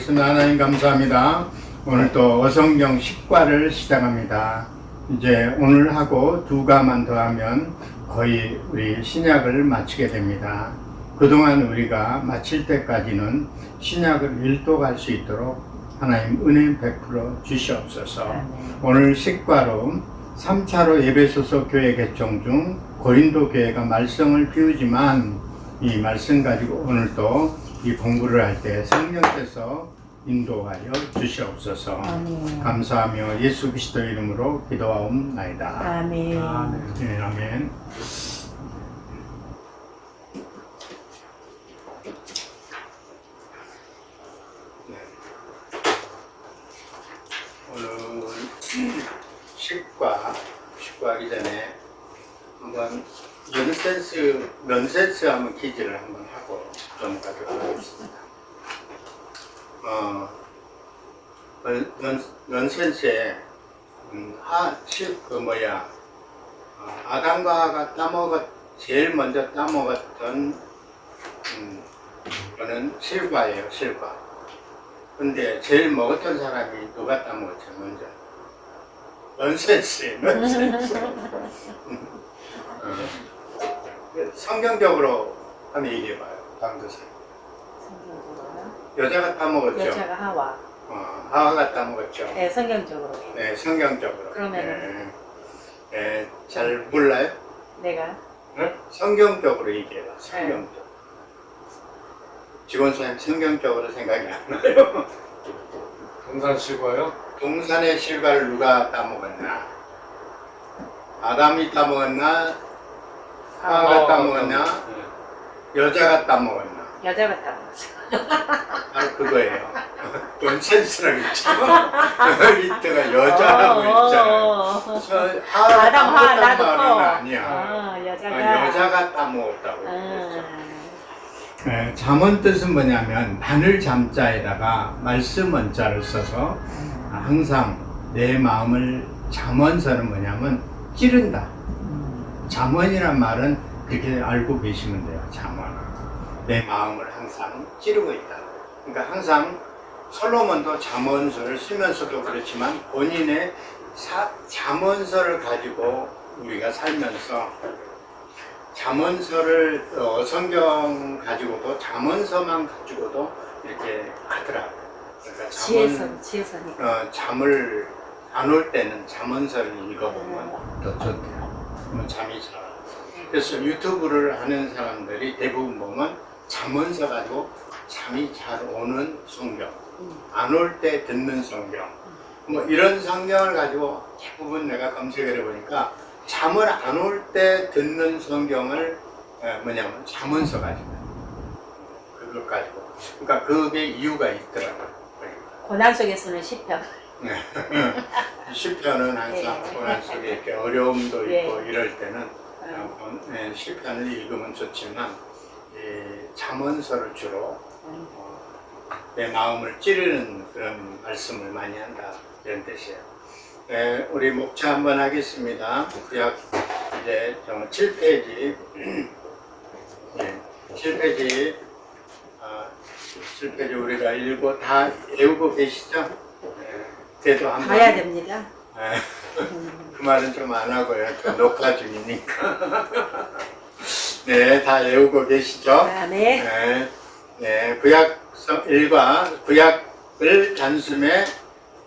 기도하겠습니다. 하나님 감사합니다. 오늘 또 어성경 10과를 시작합니다. 이제 오늘 하고 2과만 더 하면 거의 우리 신약을 마치게 됩니다. 그동안 우리가 마칠 때까지는 신약을 일독할 수 있도록 하나님 은혜 베풀어 주시옵소서. 오늘 10과로 3차로 에베소서 교회 개종 중 고린도 교회가 말씀을 비우지만 이 말씀 가지고 오늘도 이 공부를 할 때 성령께서 인도하여 주시옵소서. 아멘. 감사하며 예수 그리스도 이름으로 기도하옵나이다. 아멘. 아멘. 네, 아멘. 오늘 10과 하기 전에 한번 넌센스 한번 퀴즈를 한번 하고 넘어가도록 하겠습니다. 넌센스에 아담과 하가 제일 먼저 따먹었던 거는 실과예요, 실과. 근데 제일 먹었던 사람이 누가 따먹었죠, 먼저? 넌센스예요, 넌센스. 성경적으로 한번 얘기해봐요, 방도사. 성경적으로요? 여자가 따먹었죠? 여자가 하와. 하와가 따먹었죠? 네, 성경적으로. 네, 성경적으로. 그러면은? 네, 잘 몰라요? 내가? 응? 성경적으로 얘기해봐, 성경적으로. 직원사님 성경적으로 생각이 안 나요? 동산 실과요? 동산의 실과를 누가 따먹었나? 아담이 따먹었나? 하와가 따먹었나? 네. 여자가 따먹었나? 여자가 따먹었어. 바로 그거예요. 넌센스라고 있죠. 밑에가 여자라고 있잖아요. 아담, 하, 나도 말은 아니야. 여자가 따먹었다고 했죠. 네, 잠언 뜻은 뭐냐면 바늘 잠자에다가 말씀 원자를 써서 항상 내 마음을 잠언서는 뭐냐면 찌른다. 잠언이란 말은 그렇게 알고 계시면 돼요. 잠언. 내 마음을 항상 찌르고 있다. 그러니까 항상 솔로몬도 잠언서를 쓰면서도 그렇지만 본인의 잠언서를 가지고 우리가 살면서 잠언서를 성경 가지고도 잠언서만 가지고도 이렇게 하더라고요. 그러니까 잠을 안 올 때는 잠언서를 읽어보면 더 좋대요. 그러면 잠이 잘 와요. 그래서 유튜브를 하는 사람들이 대부분 보면 잠언서 가지고 잠이 잘 오는 성경, 안 올 때 듣는 성경, 뭐 이런 성경을 가지고 대부분 내가 검색을 해보니까 잠을 안 올 때 듣는 성경을 뭐냐면 잠언서 가지고 그걸 가지고 그러니까 그게 이유가 있더라고요. 고난 속에서는 시편. 시편은 항상 고난 속에 이렇게 어려움도 있고 이럴 때는 시편을 읽으면 좋지만 잠언서를 주로 내 마음을 찌르는 그런 말씀을 많이 한다 이런 뜻이에요. 네, 우리 목차 한번 하겠습니다. 구약 이제 7페이지 7페이지 7페이지 우리가 읽고 다 외우고 계시죠? 네, 그래도 한번 봐야 됩니다. 그 말은 좀 안 하고요. 녹화 중이니까. 네, 다 외우고 계시죠? 네. 네, 네, 구약성 1과 구약을 단숨에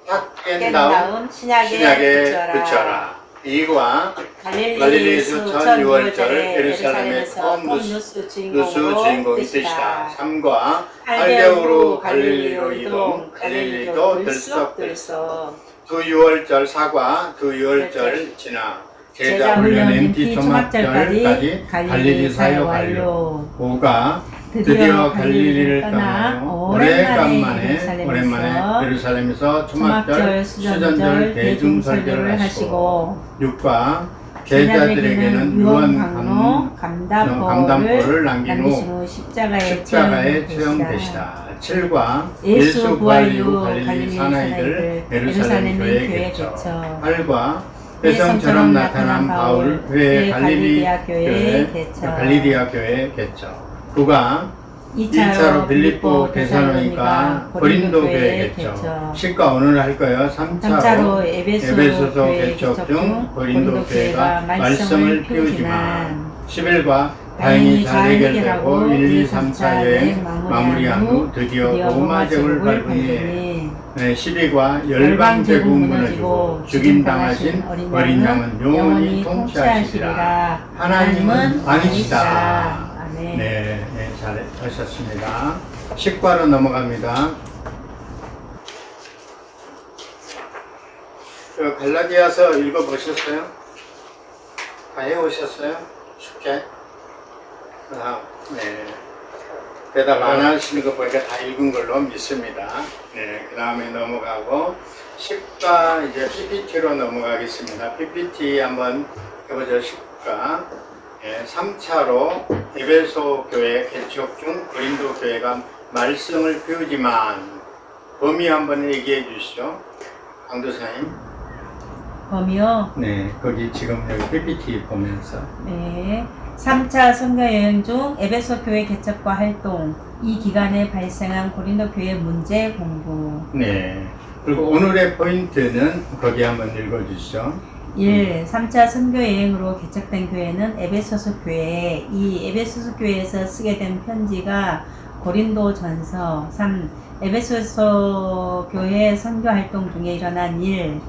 딱 깬 다음 신약에 붙여라. 2과 갈릴리에서 첫 유월절 예루살렘의 홈누스 주인공이 뜻이다. 3과 8개월 갈릴리로 이동 갈릴리도 들썩들썩 두 유월절 4과 두 유월절 지나 제자 훈련 MT 초막절까지 갈릴리 사역 완료. 5가 드디어 갈릴리를 떠나요. 오래간만에 예루살렘에서 초막절, 수전절, 대중 설교를 하시고 6과 제자들에게는 유언 감담포를 남긴 후 십자가에 처형되시다. 7과 예수 부활 이후 갈릴리 사나이들 예루살렘 교회에 개쳐. 8과 혜성처럼 나타난 바울 회 갈릴리아 교회에 개쳐. 9가 2차로 빌립보, 데살로니가, 고린도 교회 개척. 시가 오늘 할 거예요. 3차로 에베소서 개척 중 고린도 교회가 말씀을 피우지만 11과 다행히 잘 해결되고 1, 2, 3차 여행 마무리한 후 드디어 로마 제국을 밟으니 12과 열방 제국 무너지고 죽임당하신 어린 양은 영원히 통치하시리라. 하나님은 아니시다. 네, 잘 하셨습니다. 10과로 넘어갑니다. 갈라디아서 읽어보셨어요? 다 해오셨어요? 쉽게? 네. 대답 안 하시는 거 보니까 다 읽은 걸로 믿습니다. 네, 그 다음에 넘어가고 10과 이제 PPT로 넘어가겠습니다. PPT 한번 해보죠. 10과 3차로 에베소 교회 개척 중 고린도 교회가 말씀을 피우지만 범위 한번 얘기해 주시죠. 강도사님. 범위요? 네, 거기 지금 여기 PPT 보면서. 네. 3차 선교 여행 중 에베소 교회 개척과 활동, 이 기간에 발생한 고린도 교회 문제 공부. 네. 그리고 오늘의 포인트는 거기 한번 읽어주시죠. 1. 3차 선교 여행으로 개척된 교회는 에베소서 교회. 이 에베소서 교회에서 쓰게 된 편지가 고린도전서. 3. 에베소서 교회 선교 활동 중에 일어난 일.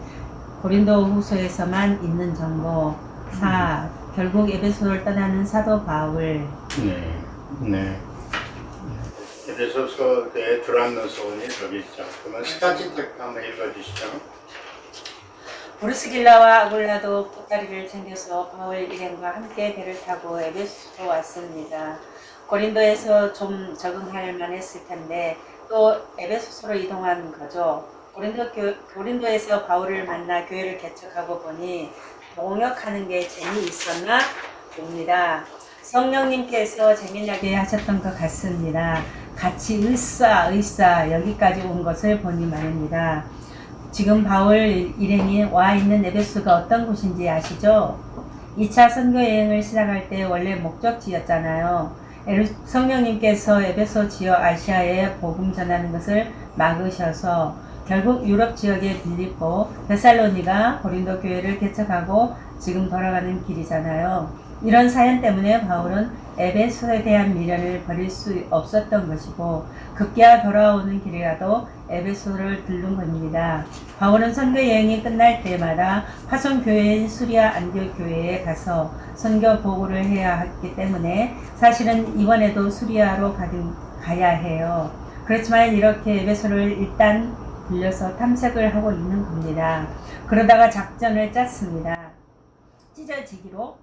고린도후서에서만 있는 정보. 4. 결국 에베소를 떠나는 사도 바울. 네. 에베소서에 두란노서원이 저기 있죠. 그러면 스타치 텍트 한번 읽어주시죠. 브루스길라와 아굴라도 보따리를 챙겨서 바울 일행과 함께 배를 타고 에베소로 왔습니다. 고린도에서 좀 적응할 만했을 텐데 또 에베소로 이동한 거죠. 고린도에서 바울을 만나 교회를 개척하고 보니 동역하는 게 재미있었나 봅니다. 성령님께서 재미나게 하셨던 것 같습니다. 같이 의사 여기까지 온 것을 보니 말입니다. 지금 바울 일행이 와 있는 에베소가 어떤 곳인지 아시죠? 2차 선교 여행을 시작할 때 원래 목적지였잖아요. 성령님께서 에베소 지역 아시아에 복음 전하는 것을 막으셔서 결국 유럽 지역의 빌립보, 데살로니가 고린도 교회를 개척하고 지금 돌아가는 길이잖아요. 이런 사연 때문에 바울은 에베소에 대한 미련을 버릴 수 없었던 것이고 급기야 돌아오는 길이라도 에베소를 들른 겁니다. 바울은 선교 여행이 끝날 때마다 파송 교회인 수리아 안디옥 교회에 가서 선교 보고를 해야 했기 때문에 사실은 이번에도 수리아로 가야 해요. 그렇지만 이렇게 에베소를 일단 들려서 탐색을 하고 있는 겁니다. 그러다가 작전을 짰습니다. 찢어지기로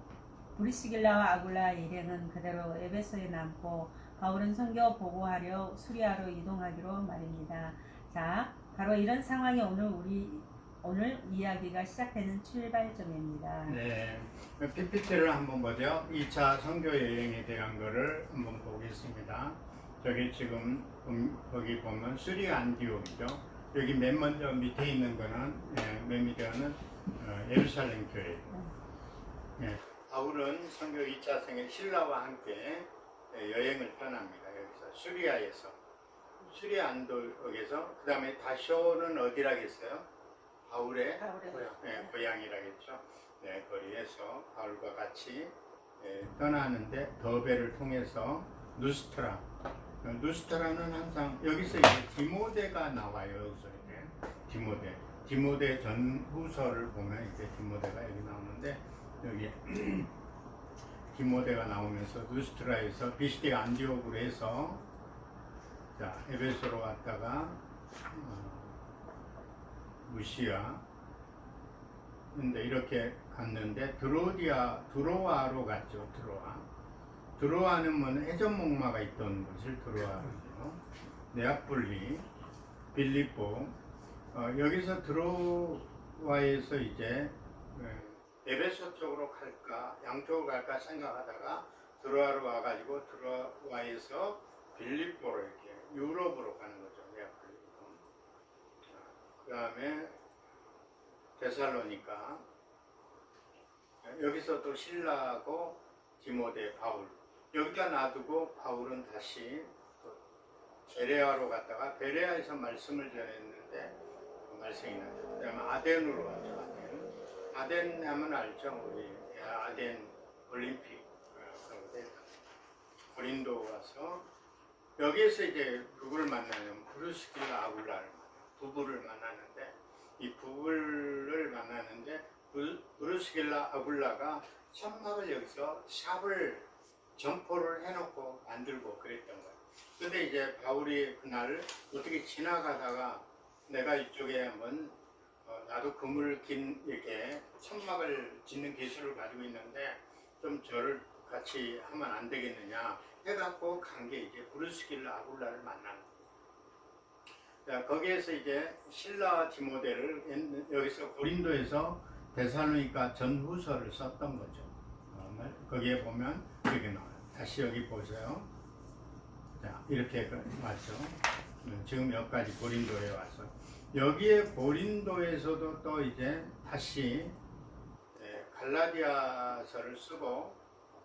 브리스길라와 아굴라 일행은 그대로 에베소에 남고 바울은 선교 보고하려 수리아로 이동하기로 말입니다. 자, 바로 이런 상황이 오늘 이야기가 시작되는 출발점입니다. 네, PPT를 한번 보죠. 2차 선교 여행에 대한 거를 한번 보겠습니다. 저기 지금 거기 보면 수리아 안디옥이죠. 여기 맨 먼저 밑에 있는 거는 맨 밑에는 예루살렘 교회. 바울은 선교 2차 생에 신라와 함께 여행을 떠납니다. 여기서 수리아에서 수리아 안디옥에서 그 다음에 다쇼는 어디라겠어요? 바울의 고향이라겠죠. 네, 거리에서 바울과 같이 떠나는데 더베를 통해서 누스트라. 누스트라는 항상 여기서 이제 디모데가 나와요. 여기서 이제 디모데 전후서를 보면 이제 디모데가 여기 나오는데 여기 디모데가 나오면서 누스트라에서 비스디아 안디옥으로 해서 자 에베소로 갔다가 무시아 근데 이렇게 갔는데 드로아로 갔죠. 드로아는 뭐 해전목마가 있던 곳을 드로아로죠. 네아폴리, 빌립보 여기서 드로아에서 이제 에베소 쪽으로 갈까 양쪽으로 갈까 생각하다가 드로아로 와가지고 드로아에서 빌립보로 이렇게 유럽으로 가는 거죠. 네아폴리로. 그 다음에 데살로니가 여기서 또 신라하고 디모데 바울 여기다 놔두고 바울은 다시 베레아로 갔다가 베레아에서 말씀을 전했는데 말씀이 나죠. 그다음에 아덴으로 왔죠. 아덴 하면 알죠. 우리 아덴 올림픽 그런데 고린도 와서 여기에서 이제 누구를 만나냐면 브루스길라 아굴라를 만나요. 부부를 만나는데 이 부부를 만나는데 브루스길라 아굴라가 천막을 여기서 샵을 점포를 해놓고 만들고 그랬던 거예요. 근데 이제 바울이 그날 어떻게 지나가다가 내가 이쪽에 한번 나도 그물 긴 이렇게 천막을 짓는 기술을 가지고 있는데 좀 저를 같이 하면 안 되겠느냐 해갖고 간 게 이제 브루스길라 아굴라를 만나는 거예요. 거기에서 이제 실라와 디모데를 여기서 고린도에서 데살로니가 전후서를 썼던 거죠. 거기에 보면 이렇게 나와요. 다시 여기 보세요. 자, 이렇게 맞죠? 지금 여기까지 고린도에 와서 여기에 고린도에서도 또 이제 다시 갈라디아서를 쓰고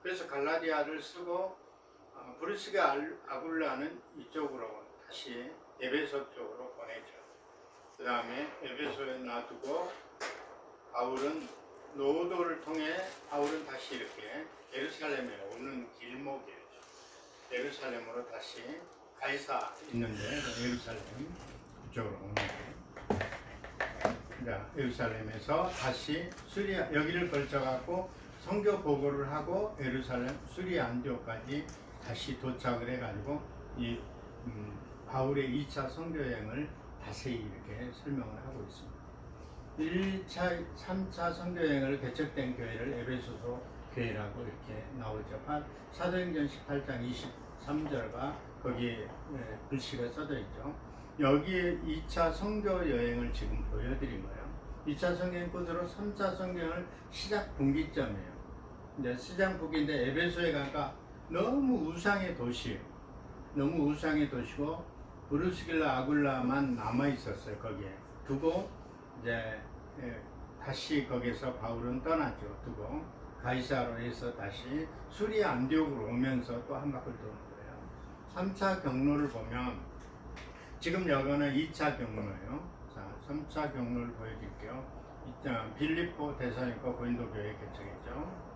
그래서 갈라디아를 쓰고 브루스가 아굴라는 이쪽으로 다시 에베소 쪽으로 보내죠. 그 다음에 에베소에 놔두고 바울은 노도를 통해 바울은 다시 이렇게 예루살렘에 오는 길목이에요. 예루살렘으로 다시 가이사 있는데 예루살렘 이쪽으로 오는 거예요. 예루살렘에서 다시 수리아 여기를 걸쳐갖고 선교 보고를 하고 예루살렘 수리아 안디옥까지 다시 도착을 해가지고 이 바울의 2차 선교 여행을 자세히 이렇게 설명을 하고 있습니다. 1차, 3차 선교 여행을 개척된 교회를 에베소서 교회라고 이렇게 나오죠. 사도행전 18장 23절과 거기에 글씨가 써져 있죠. 여기에 2차 선교 여행을 지금 보여드린 거예요. 2차 선교행 끝으로 3차 선교행을 시작 분기점이에요. 이제 시작 분기인데 에베소에 가니까 너무 우상의 도시예요. 너무 우상의 도시고 브루스길라 아굴라만 남아 있었어요. 거기에 두고 이제 다시 거기서 바울은 떠나죠. 두고 가이사로에서 다시 수리아 안디옥으로 오면서 또 한 바퀴 도는 거예요. 3차 경로를 보면 지금 여기는 2차 경로예요. 자, 3차 경로를 보여드릴게요. 빌립보, 데살로니가, 고린도 교회 개척했죠.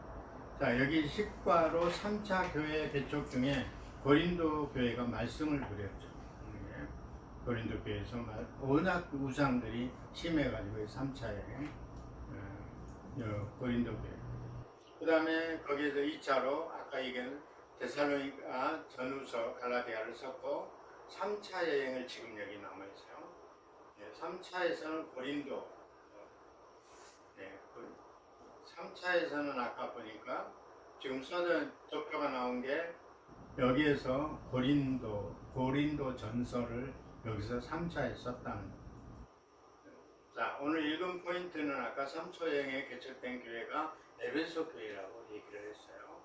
자, 여기 식과로 3차 교회 개척 중에 고린도 교회가 말씀을 드렸죠. 고린도 교회에서 워낙 우상들이 심해가지고 3차에 고린도 교회. 그 다음에 거기에서 2차로 아까 얘기한 데살로니가 전후서 갈라디아를 썼고 3차 여행을 지금 여기 남아있어요. 3차에서는 고린도 3차에서는 아까 보니까 지금 써진 도표가 나온 게 여기에서 고린도 전서를 여기서 3차에 썼다는 거예요. 자, 오늘 읽은 포인트는 아까 3초 여행에 개척된 교회가 에베소 교회라고 얘기를 했어요.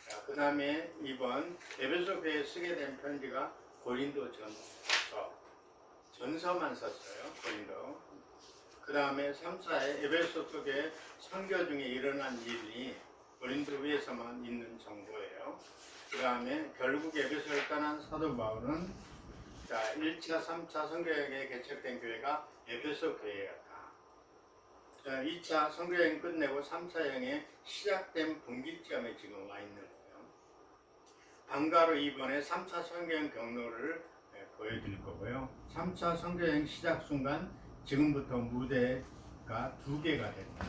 자, 그 다음에 이번 에베소 교회에 쓰게 된 편지가 고린도 전서만 썼어요. 고린도. 그 다음에 3차에 에베소 속에 선교 중에 일어난 일이 고린도 위에서만 있는 정보예요. 그 다음에 결국 에베소를 떠난 사도 바울은 자, 1차, 3차 선교여행에 개척된 교회가 에베소 교회였다. 2차 선교여행 끝내고 3차 여행에 시작된 분기점에 지금 와 있는 거예요. 방가로 이번에 3차 선교여행 경로를 보여드릴 거고요. 3차 선교여행 시작 순간 지금부터 무대가 2개가 됩니다.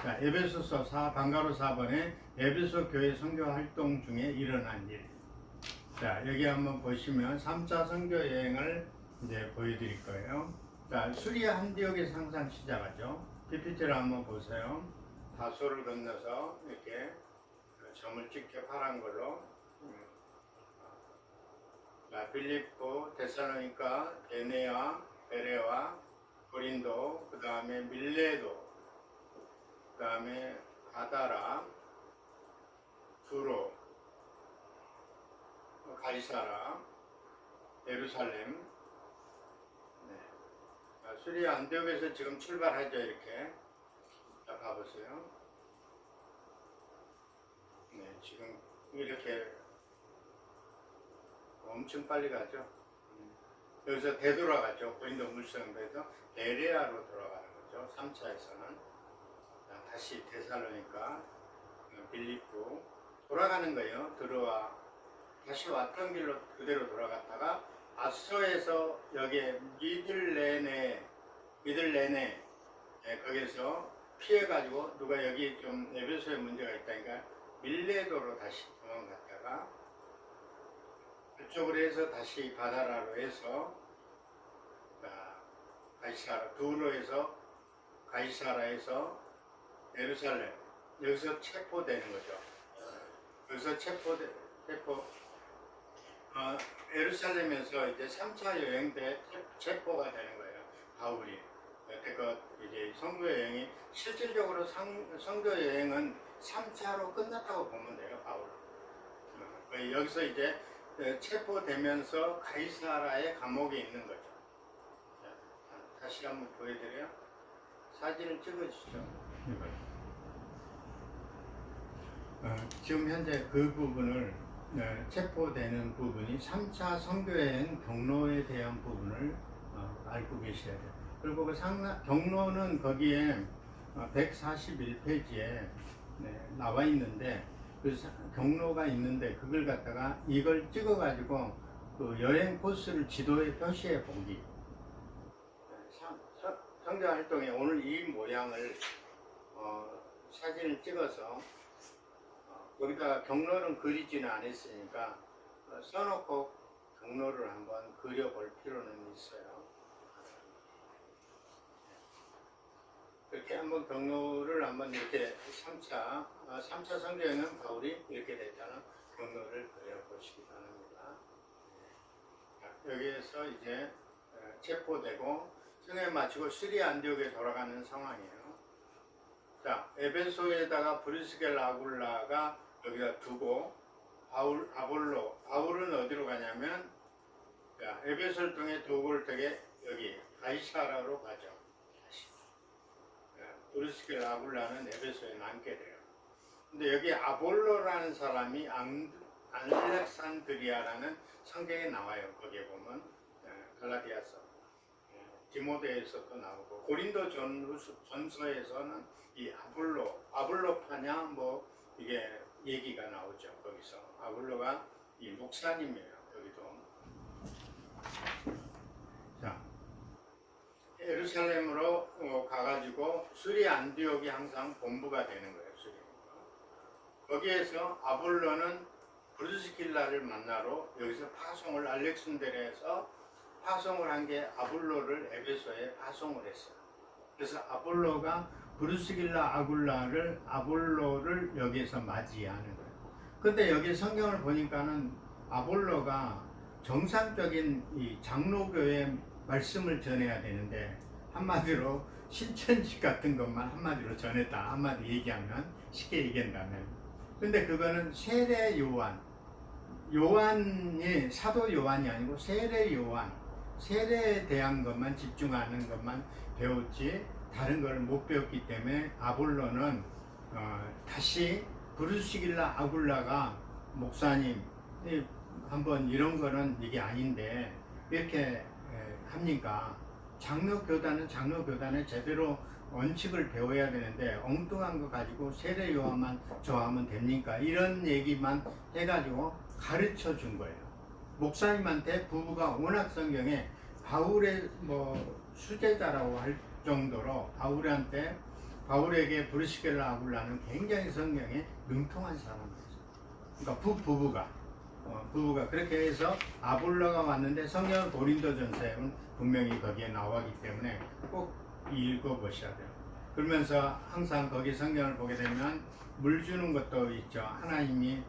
자, 에베소서 방가로 4번에 에베소 교회 선교 활동 중에 일어난 일. 자, 여기 한번 보시면 3차 선교 여행을 이제 보여드릴 거예요. 자, 수리아 안디옥에서 항상 시작하죠. PPT를 한번 보세요. 다소를 건너서 이렇게 점을 찍게 파란 걸로. 자, 빌립보, 데살로니가, 베네아, 베레와, 고린도, 그 다음에 밀레도, 그 다음에 가다라, 두로, 가이사라, 예루살렘. 수리아 안디옥에서 지금 출발하죠. 이렇게. 자, 가보세요. 지금 이렇게 엄청 빨리 가죠. 여기서 되돌아가죠. 고린도 물성도에서 베레아로 돌아가는 거죠. 3차에서는 다시 데살로니가, 빌립보 돌아가는 거예요. 들어와 다시 왔던 길로 그대로 돌아갔다가 아소에서 여기 미들레네 거기서 피해가지고 누가 여기 좀 에베소에 문제가 있다니까 밀레도로 다시 도망갔다가 그쪽으로 해서 다시 바다라로 해서 가이사라 두로에서 가이사라에서 예루살렘 여기서 체포되는 거죠. 여기서 예루살렘에서 이제 3차 여행 때 체포가 되는 거예요. 바울이. 여태껏 이제 선교 여행이 실질적으로 선교 여행은 3차로 끝났다고 보면 돼요. 바울. 여기서 이제 체포되면서 가이사라의 감옥에 있는 거죠. 자, 다시 한번 보여드려요. 사진을 찍어주시죠. 지금 현재 그 부분을 체포되는 부분이 3차 선교여행 경로에 대한 부분을 알고 계셔야 돼요. 그리고 그 경로는 거기에 141페이지에 나와 있는데 그 경로가 있는데 그걸 갖다가 이걸 찍어 가지고 그 여행 코스를 지도에 표시해 보기. 선교 활동에 오늘 이 모양을 사진을 찍어서 여기다가 경로는 그리지는 않았으니까 써놓고 경로를 한번 그려볼 필요는 있어요. 그렇게 한번 경로를 한번 이렇게 3차 선교여행은 바울이 이렇게 됐다는 경로를 그려보시기 바랍니다. 여기에서 이제 체포되고 승에 마치고 시리아 안디옥에 돌아가는 상황이에요. 자, 에베소에다가 브리스겔 아굴라가 여기다 두고 바울은 어디로 가냐면 에베소를 통해 도굴을 통해 여기 가이사라로 가죠. 브리스겔 아굴라는 에베소에 남게 돼요. 근데 여기 아볼로라는 사람이 알렉산드리아라는 성경에 나와요. 거기에 보면 갈라디아서, 디모데에서도 나오고 고린도 전서에서는 이 아볼로파냐 뭐 이게 얘기가 나오죠. 거기서 아볼로가 이 목사님이에요. 여기도. 자, 예루살렘으로 가가지고 수리 안디옥이 항상 본부가 되는 거예요. 거기에서 아볼로는 브루스길라를 만나러 여기서 파송을 알렉산드리아에서 파송을 한 게 아볼로를 에베소에 파송을 했어요. 그래서 아볼로가 브루스길라 아볼로를 여기에서 맞이하는 거예요. 근데 여기 성경을 보니까는 아볼로가 정상적인 이 장로교의 말씀을 전해야 되는데 한마디로 신천지 같은 것만 한마디로 전했다. 한마디 얘기하면 쉽게 얘기한다면. 근데 그거는 세례 요한이 사도 요한이 아니고 세례 요한, 세례에 대한 것만 집중하는 것만 배웠지 다른 걸 못 배웠기 때문에 아볼로는 다시 브루스길라 아굴라가 목사님 한번 이런 거는 이게 아닌데 이렇게 합니까? 장로교단은 제대로 원칙을 배워야 되는데 엉뚱한 거 가지고 세례 요한만 좋아하면 됩니까? 이런 얘기만 해가지고 가르쳐 준 거예요. 목사님한테 부부가 워낙 성경에 바울의 수제자라고 할 정도로 바울에게 브루스겔라 아굴라는 굉장히 성경에 능통한 사람이었어요. 그러니까 부부가 그렇게 해서 아볼로가 왔는데 성경 고린도전서에는 분명히 거기에 나오기 때문에 꼭 읽어보셔야 돼요. 그러면서 항상 거기 성경을 보게 되면 물 주는 것도 있죠. 하나님이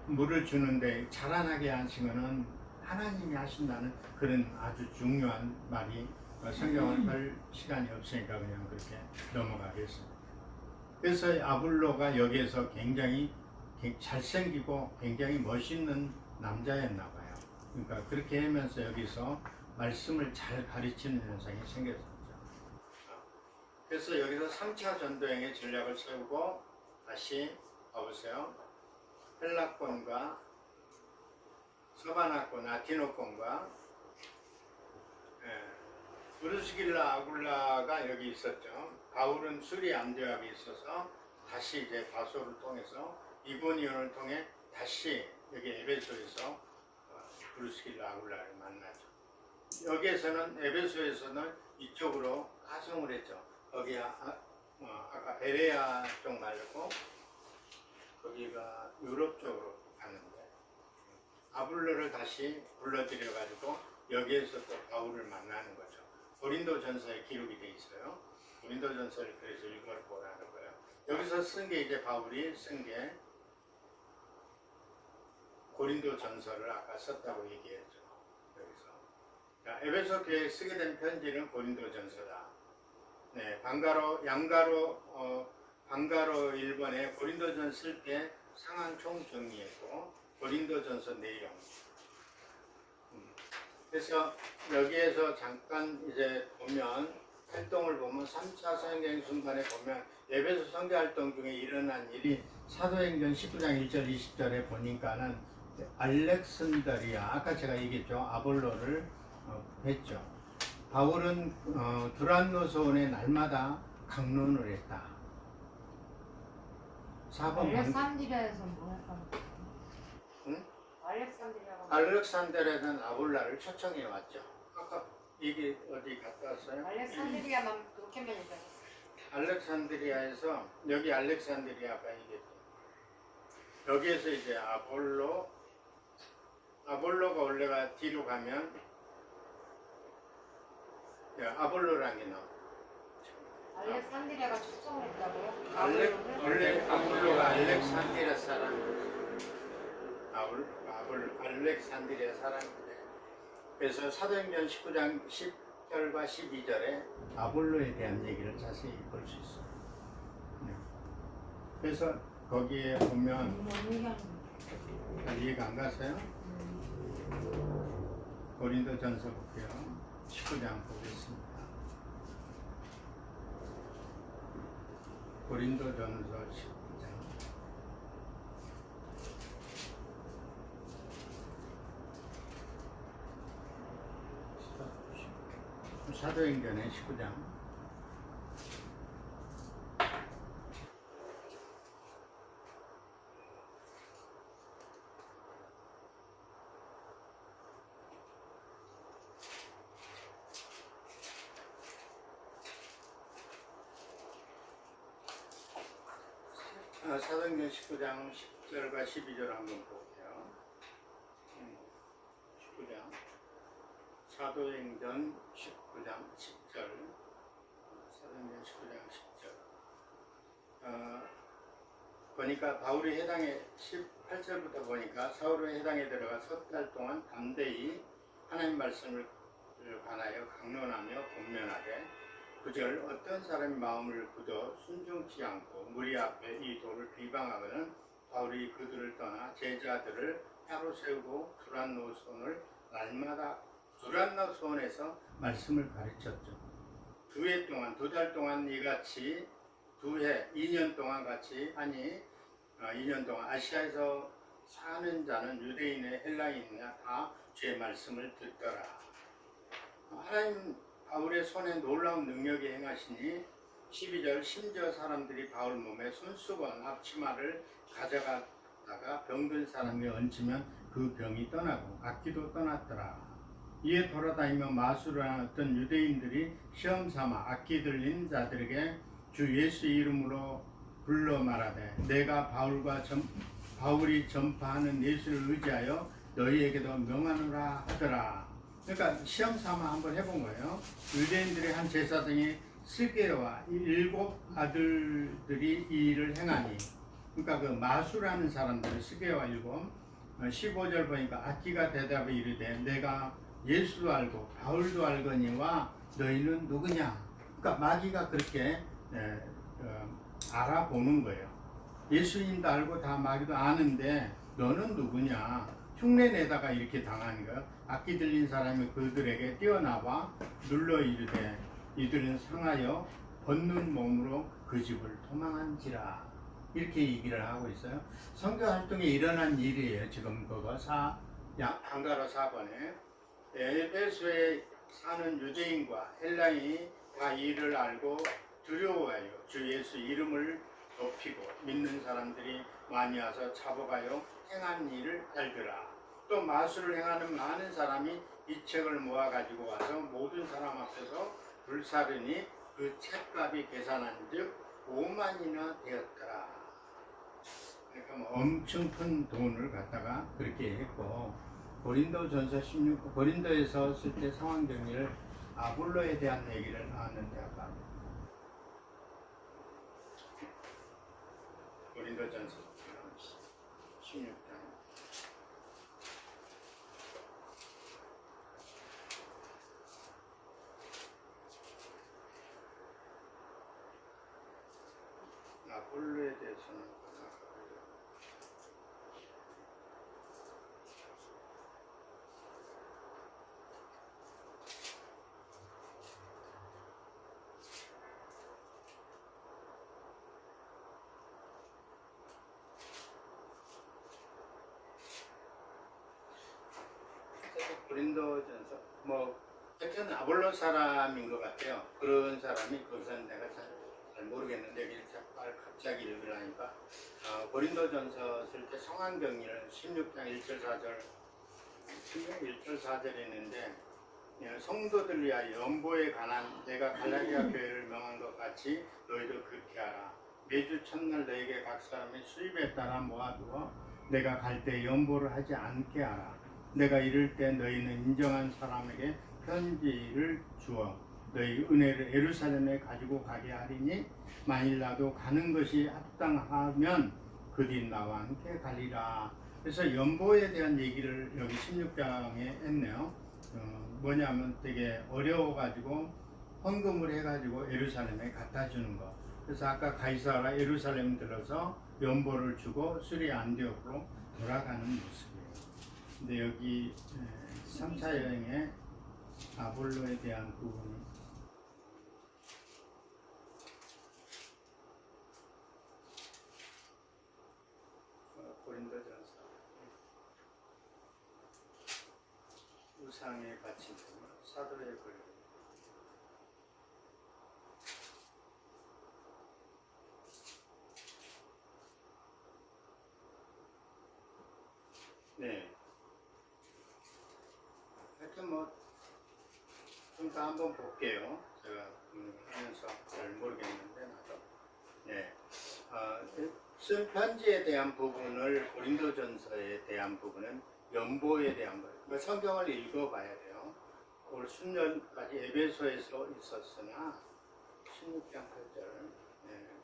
물을 주는데 자라나게 하신 거는 하나님이 하신다는 그런 아주 중요한 말이 성경을 할 시간이 없으니까 그냥 그렇게 넘어가겠습니다. 그래서 아볼로가 여기에서 굉장히 잘생기고 굉장히 멋있는 남자였나 봐요. 그러니까 그렇게 하면서 여기서 말씀을 잘 가르치는 현상이 생겼었죠. 그래서 여기서 3차 전도행의 전략을 세우고 다시 가보세요. 헬라권과 서바나콘 아티노콘과 브루스길라 아굴라가 여기 있었죠. 바울은 수리 안디옥에 있어서 다시 이제 바소를 통해서 이고니온을 통해 다시 여기 에베소에서 브루스길라 아굴라를 만나죠. 여기에서는 에베소에서는 이쪽으로 가성을 했죠. 거기 아까 베레아 쪽 말고 거기가 유럽 쪽으로 갔는데 아볼로를 다시 불러들여 가지고 여기에서 또 바울을 만나는 거죠. 고린도전서에 기록이 돼 있어요. 고린도전서를 그래서 읽어보라는 거예요. 여기서 쓴 게 이제 바울이 쓴 게 고린도전서를 아까 썼다고 얘기했죠. 여기서 자, 에베소 교회에 쓰게 된 편지는 고린도전서다. 네, 방가로 1번에 고린도전 쓸 때 상한 총정리했고 고린도전서 내용. 그래서 여기에서 잠깐 이제 보면 활동을 보면 3차 성경 순간에 보면 에베소 선교 활동 중에 일어난 일이 사도행전 19장 1절 20절에 보니까는 알렉산드리아 아까 제가 얘기했죠. 아볼로를 했죠. 바울은 두란노소원에 날마다 강론을 했다. 4번 알렉산드리아에서 뭐 했던 거야? 응? 알렉산드리아가 알렉산드리아는 아볼라를 초청해 왔죠. 아까 이게 어디 갔다 왔어요? 알렉산드리아만 그렇게만 얘기했어. 알렉산드리아에서 여기 알렉산드리아가 이게 여기에서 이제 아볼로가 원래가 뒤로 가면 아볼로라는 게 나와요. 알렉산드리아가 초청을 했다고요? 원래 아볼로가 알렉산드리아 사람이에요. 알렉산드리아 사람인데 그래서 사도행전 19장 10절과 12절에 아볼로에 대한 얘기를 자세히 볼 수 있어요. 네. 그래서 거기에 보면 이해가 안 가세요? 고린도전서 볼게요. 19장 보겠습니다. 고린도전서 19장 사도행전의 19장 사도행전 19장 10절과 12절 한번 볼게요. 19장 사도행전 19장 10절 사도행전 19장 10절 보니까 바울이 해당에 18절부터 보니까 사울의 해당에 들어가 석 달 동안 담대히 하나님 말씀을 관하여 강론하며 권면하되 9절 어떤 사람이 마음을 굳어 순종치 않고 무리 앞에 이 도를 비방하거든 바울이 그들을 떠나 제자들을 따로 세우고 두란노손을 날마다 두란노손에서 말씀을 가르쳤죠. 두 달 동안 이같이 2년 동안 같이 하니 2년 동안 아시아에서 사는 자는 유대인의 헬라인이나 다 주의 말씀을 듣더라. 하나님 바울의 손에 놀라운 능력이 행하시니 12절 심지어 사람들이 바울 몸에 손수건 앞치마를 가져가다가 병든 사람이 얹히면 그 병이 떠나고 악기도 떠났더라. 이에 돌아다니며 마술을 하는 어떤 유대인들이 시험삼아 악기 들린 자들에게 주 예수 이름으로 불러 말하되 내가 바울이 전파하는 예수를 의지하여 너희에게도 명하노라 하더라. 그러니까 시험 삼아 한번 해본 거예요. 유대인들의 한 제사장이 스게와 7 아들들이 이 일을 행하니 그러니까 그 마술하는 사람들 스게와 7 15절 보니까 악기가 대답에 이르되 내가 예수도 알고 바울도 알거니와 너희는 누구냐. 그러니까 마귀가 그렇게 알아보는 거예요. 예수님도 알고 다 마귀도 아는데 너는 누구냐. 흉내 내다가 이렇게 당하는 거예요. 악기 들린 사람이 그들에게 뛰어나와 눌러 이르되 이들은 상하여 벗는 몸으로 그 집을 도망한지라. 이렇게 얘기를 하고 있어요. 선교 활동에 일어난 일이에요. 지금 그거 한가로 4번에 에베소에 사는 유대인과 헬라인이 이를 알고 두려워하여 주 예수 이름을 높이고 믿는 사람들이 많이 와서 차복하여 행한 일을 알더라. 또 마술을 행하는 많은 사람이 이 책을 모아 가지고 와서 모든 사람 앞에서 불사르니 그 책값이 계산한즉 5만이나 되었더라. 그러니까 뭐 엄청 큰 돈을 갖다가 그렇게 했고, 고린도전서 16, 고린도에서 쓸 때 상황 정리를 아볼로에 대한 얘기를 나왔는데 아까 고린도전서 16장 아볼로에 대해서는 고린도전서 뭐 하여튼 아볼로 사람인 것 같아요. 그런 사람이 그것은 내가 잘 모르겠는데 여기 갑자기 읽으려니까 고린도전서 쓸 때 성한 경리를 16장 1절 4절 1절 4절 있는데 성도들 위하여 연보에 관한 내가 갈라디아 교회를 명한 것 같이 너희도 그렇게 하라. 매주 첫날 너에게 각 사람의 수입에 따라 모아두어 내가 갈 때 연보를 하지 않게 하라. 내가 이를 때 너희는 인정한 사람에게 편지를 주어 너희 은혜를 예루살렘에 가지고 가게 하리니 만일 나도 가는 것이 합당하면 그뒤 나와 함께 가리라. 그래서 연보에 대한 얘기를 여기 16장에 했네요. 뭐냐면 되게 어려워가지고 헌금을 해가지고 예루살렘에 갖다 주는 거. 그래서 아까 가이사라 예루살렘 들어서 연보를 주고 수리 안디옥으로 돌아가는 모습이에요. 근데 여기 3차 여행에 아볼로에 대한 부분이 고린도전서 우상에 바친 사도의 글 네. 하여튼 좀 더 한번 볼게요. 제가 하면서 잘 모르겠는데 나도. 네. 쓴 편지에 대한 부분을 고린도전서에 대한 부분은 연보에 대한 거예요. 성경을 읽어봐야 돼요. 올 순년까지 에베소에서 있었으나 16장 8절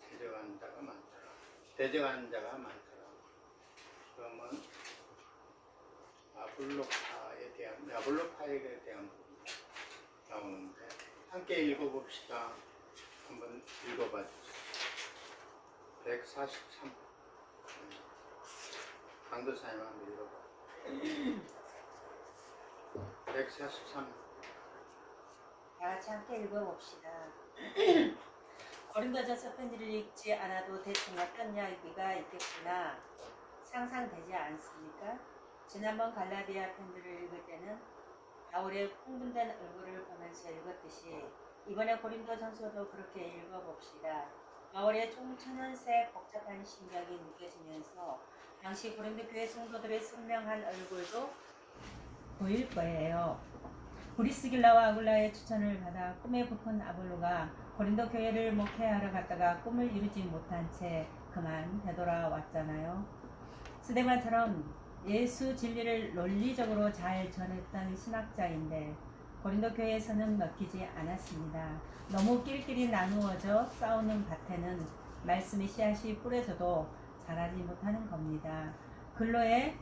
대적한 자가 많더라. 대적한 자가 많더라. 그러면 아볼로파에 대한 부분이 나오는데 함께 읽어봅시다. 한번 읽어봐 주세요. 143 강도사님 한번 읽어봐. 143 다 같이 함께 읽어봅시다. 고린도전서 편지를 읽지 않아도 대충 어떤 이야기가 있겠구나 상상되지 않습니까? 지난번 갈라디아 편지를 읽을 때는 바울의 흥분된 얼굴을 보면서 읽었듯이 이번에 고린도전서도 그렇게 읽어봅시다. 바울의 총천연색 복잡한 심경이 느껴지면서 당시 고린도 교회 성도들의 선명한 얼굴도 보일 거예요. 브리스길라와 아굴라의 추천을 받아 꿈에 부푼 아볼로가 고린도 교회를 목회하러 갔다가 꿈을 이루지 못한 채 그만 되돌아왔잖아요. 스데반처럼 예수 진리를 논리적으로 잘 전했던 신학자인데 고린도 교회에서는 먹히지 않았습니다. 너무 끼리끼리 나누어져 싸우는 밭에는 말씀의 씨앗이 뿌려져도 자라지 못하는 겁니다. 근로에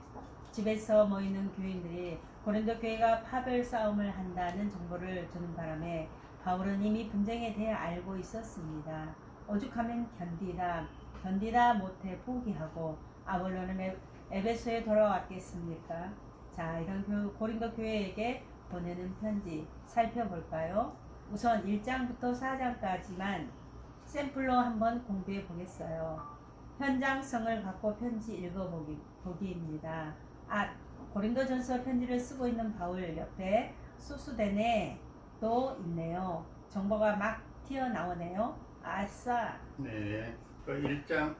집에서 모이는 교인들이 고린도 교회가 파별 싸움을 한다는 정보를 주는 바람에 바울은 이미 분쟁에 대해 알고 있었습니다. 오죽하면 견디다 못해 포기하고 아볼로는 에베소에 돌아왔겠습니까? 자, 이런 고린도 교회에게 보내는 편지 살펴볼까요? 우선 1장부터 4장까지만 샘플로 한번 공부해 보겠어요. 현장성을 갖고 편지 읽어보기입니다. 고린도전서 편지를 쓰고 있는 바울 옆에 수수대네도 있네요. 정보가 막 튀어나오네요. 아싸. 네, 그 1장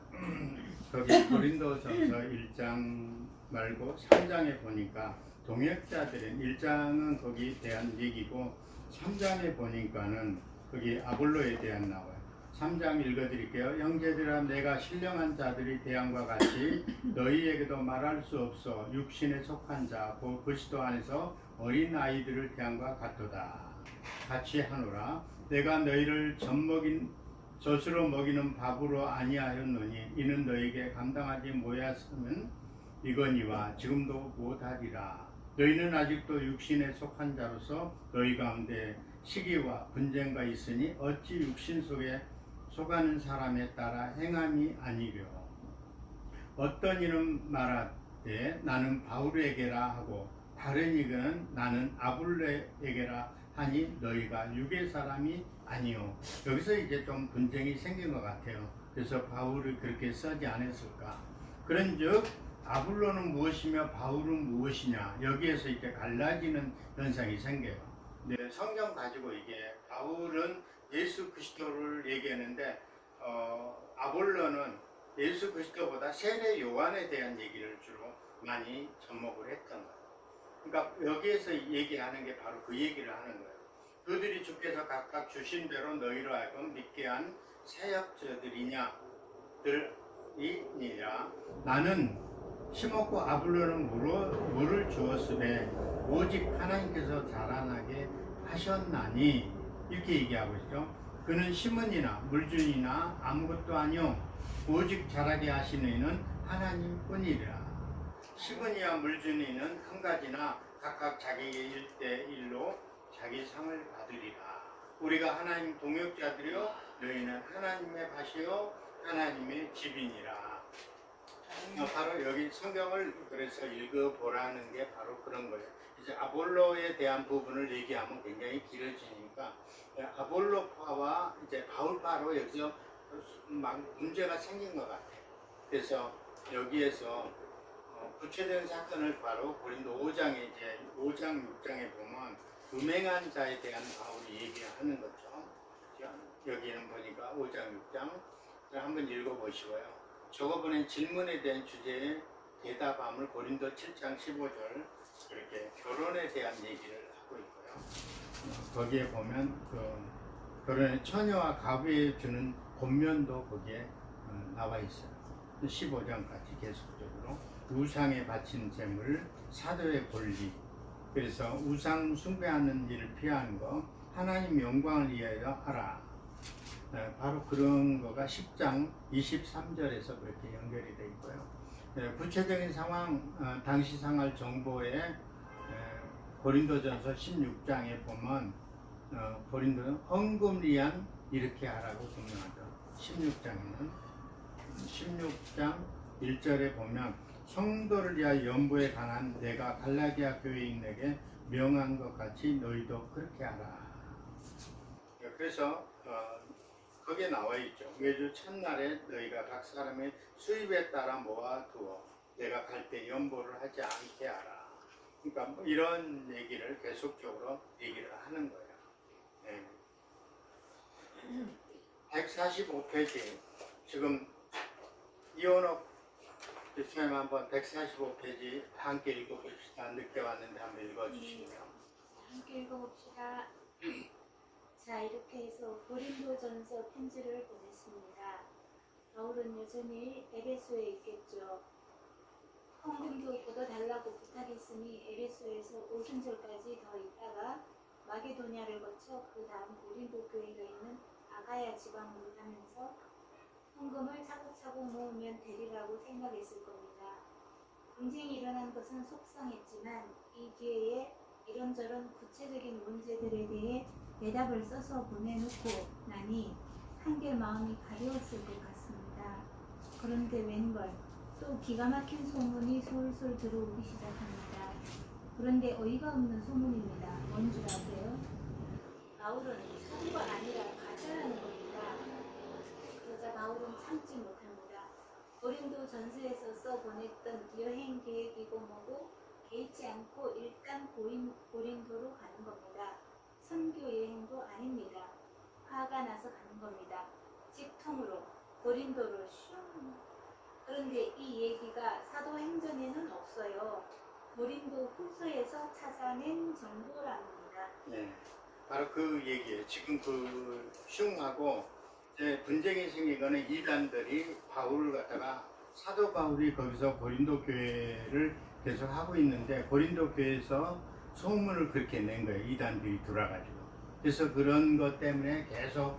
거기 고린도전서 1장 말고 3장에 보니까 동역자들은 1장은 거기에 대한 얘기고 3장에 보니까는 거기 아볼로에 대한 나와요. 3장 읽어드릴게요. 형제들아, 내가 신령한 자들이 대함과 같이 너희에게도 말할 수 없어 육신에 속한 자, 곧 그리스도 안에서 어린 아이들을 대함과 같도다. 같이 하노라. 내가 너희를 젖으로 먹이는 밥으로 아니하였노니 이는 너희에게 감당하지 못하였으면 이거니와 지금도 못하리라. 너희는 아직도 육신에 속한 자로서 너희 가운데 시기와 분쟁과 있으니 어찌 육신 속에 속하는 사람에 따라 행함이 아니려. 어떤 이는 말하되 나는 바울에게라 하고 다른 이는 나는 아볼로에게라 하니 너희가 육의 사람이 아니요. 여기서 이제 좀 분쟁이 생긴 것 같아요. 그래서 바울이 그렇게 쓰지 않았을까. 그런즉 아볼로는 무엇이며 바울은 무엇이냐, 여기에서 이제 갈라지는 현상이 생겨요. 네, 성경 가지고 이게 바울은 예수 그리스도를 얘기하는데 아볼로는 예수 그리스도보다 세례 요한에 대한 얘기를 주로 많이 접목을 했던 거예요. 그러니까 여기에서 얘기하는 게 바로 그 얘기를 하는 거예요. 그들이 주께서 각각 주신 대로 너희로 하여금 믿게 한 사역자들이니라. 나는 심었고 아볼로는 물을 주었으되 오직 하나님께서 자라나게 하셨나니, 이렇게 얘기하고 있죠. 그는 심은이나 물준이나 아무것도 아니요 오직 자라게 하시는 이는 하나님뿐이라. 심은이와 물준이는 한 가지나 각각 자기의 일대일로 자기 상을 받으리라. 우리가 하나님 동역자들이요 너희는 하나님의 밭이요 하나님의 집이니라. 바로 여기 성경을 그래서 읽어보라는 게 바로 그런 거예요. 이제 아볼로에 대한 부분을 얘기하면 굉장히 길어지니까 아볼로파와 이제 바울파로 여기서 막 문제가 생긴 것 같아요. 그래서 여기에서 구체적인 사건을 바로 고린도 5장에 이제 5장 6장에 보면 음행한 자에 대한 바울이 얘기하는 거죠. 여기는 보니까 5장 6장 한번 읽어보시고요. 저거보낸 질문에 대한 주제에 대답함을 고린도 7장 15절 이렇게 결혼에 대한 얘기를 하고 있고요. 거기에 보면 그 결혼의 처녀와 가부에 주는 권면도 거기에 나와 있어요. 15장까지 계속적으로 우상에 바친 재물, 사도의 권리, 그래서 우상 숭배하는 일을 피하는 거, 하나님 영광을 위하여 하라. 바로 그런 거가 10장 23절에서 그렇게 연결이 되어 있고요. 구체적인 상황, 당시 상황 정보에 고린도전서 16장에 보면 고린도는 헌금리한 이렇게 하라고 분명하죠. 16장에는 16장 1절에 보면 성도를 위하여 연보에 관한 내가 갈라디아 교회인에게 명한 것 같이 너희도 그렇게 하라. 그래서 거기에 나와 있죠. 매주 첫날에 너희가 각 사람의 수입에 따라 모아두어 내가 갈 때 연보를 하지 않게 하라. 그러니까 뭐 이런 얘기를 계속적으로 얘기를 하는 거예요. 네. 145페이지 지금 이원옥 교수님 한번 145페이지 함께 읽어봅시다. 늦게 왔는데 한번 읽어주시면. 함께 읽어봅시다. 자, 이렇게 해서 고린도전서 편지를 보냈습니다. 바울은 여전히 에베소에 있겠죠. 헌금도 걷어달라고 부탁했으니 에베소에서 오순절까지 더 있다가 마게도냐를 거쳐 그 다음 고린도 교회가 있는 아가야 지방으로 가면서 헌금을 차곡차곡 모으면 되리라고 생각했을 겁니다. 분쟁이 일어난 것은 속상했지만 이 기회에 이런저런 구체적인 문제들에 대해 대답을 써서 보내놓고 나니 한결 마음이 가벼웠을 것 같습니다. 그런데 웬걸 또 기가 막힌 소문이 솔솔 들어오기 시작합니다. 그런데 어이가 없는 소문입니다. 뭔 줄 아세요? 바울은 사도가 아니라 가짜라는 겁니다. 그러자 바울은 참지 못합니다. 고린도 전서에서 써보냈던 여행 계획이고 뭐고 개의치 않고 일단 고린도로 가는 겁니다. 선교 여행도 아닙니다. 화가 나서 가는 겁니다. 직통으로 고린도로 슝. 그런데 이 얘기가 사도행전에는 없어요. 고린도 후서에서 찾아낸 정보랍니다. 네, 바로 그 얘기예요. 지금 그 슝하고 이제 분쟁이 생긴 거는 이단들이 바울을 갖다가 사도 바울이 거기서 고린도 교회를 계속 하고 있는데 고린도 교회에서 소문을 그렇게 낸 거예요. 이단들이 들어와가지고. 그래서 그런 것 때문에 계속